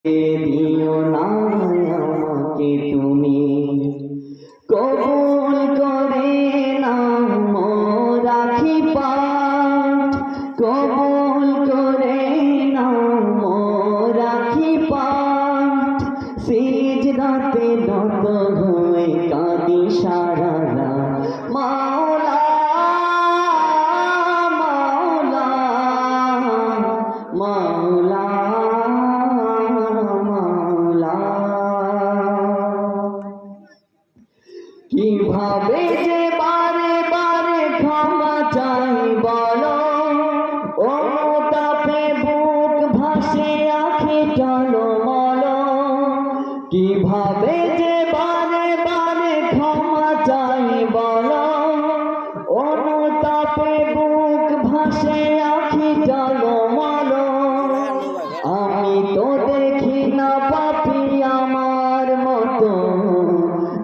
দিও না আমাকে তুমি কবুল করে নাও মোর রাখি পাঠ, কবুল করে নাও মোর রাখি পাঠ। সিজদাতে নত হয়ে কাঁদি সারা রাত মাওলা মাওলা মাওলা কিভাবে যে বারে বারে ক্ষমা চাই বলো, অনুতাপে বুক ভাসে আখি টলমল। কিভাবে যে বারে বারে ক্ষমা চাই বলো, অনুতাপে বুক ভাসে আখি টলমল। আমি তো দেখি না পাপি আমার মতো,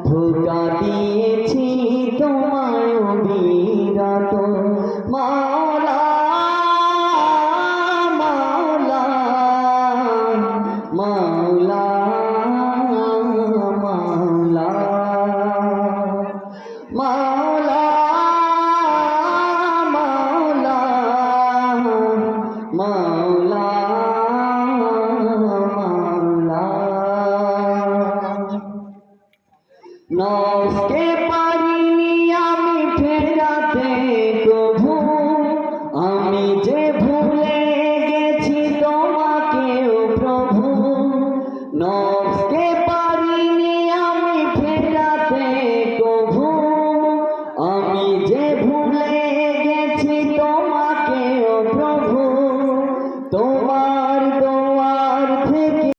ধোঁকা দিয়েছি তোমায় অবিরত মাওলা মাওলা মাওলা মাওলা মাওলা মাওলা মাওলা নফসকে পারিনি আমি ফেরাতে কভু, আমি যে ভুলে গেছি তোমাকেও প্রভু।